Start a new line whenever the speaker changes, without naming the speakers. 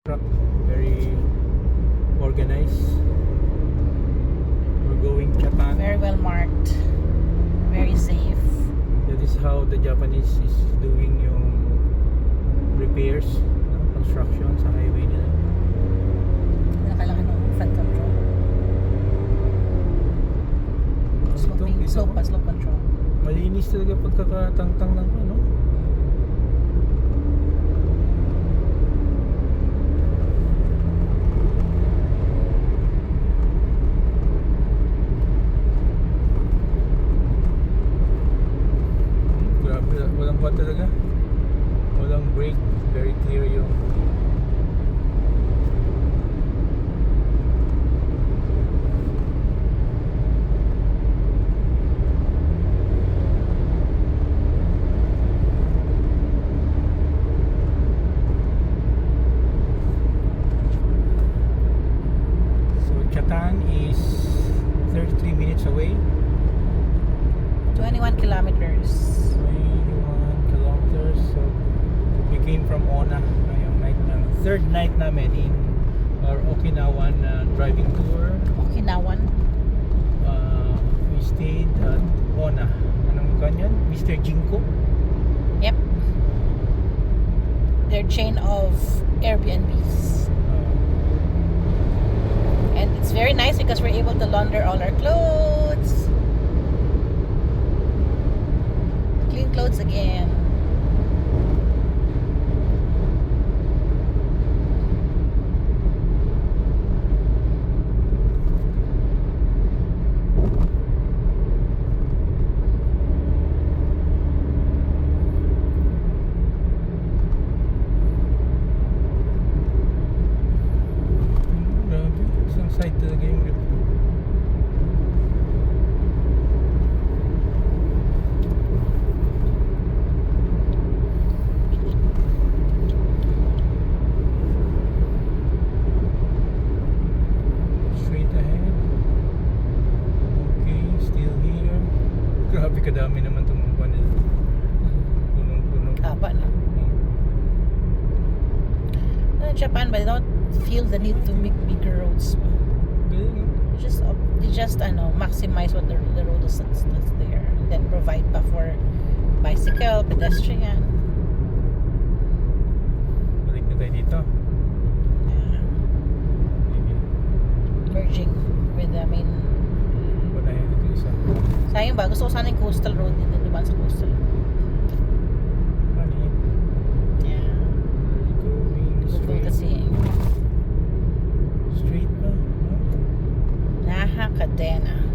Truck, very organized. We're going Japan.
Very well marked. Very safe.
That is how the Japanese is doing yung repairs, construction sa highway nila.
Nakalaki ng front control. Slope control.
Malinis talaga pagkakatangtang ng ano. Grabe, walang pa talaga. Walang brake, very clear yung Chatan is 33 minutes away.
21 kilometers.
21 kilometers. So we came from Ona. Ngayong night na third night namin in our Okinawan driving tour.
Okinawan.
We stayed at Ona. Anong kanyan? Mr. Jinko.
Yep. Their chain of Airbnbs. And it's very nice because we're able to launder all our clothes. Clean clothes again.
Grabe. Isang side talaga yung rip. Straight ahead. Okay, still here. Grabe kadami naman itong mga nila. Punong-puno.
Haba na. In Japan, but they don't feel the need to make bigger roads.
Galing.
They just maximize what the road is that's there, and then provide pa for bicycle, pedestrian.
Balik na tayo dito.
Merging with the main.
Panahin dito isa.
Sayang ba? Gusto ko sana yung coastal road dito, diba sa coastal.
Panahin.
Yeah.
Going
Google
straight.
kasi.
Straight pa.
Naha Cadena.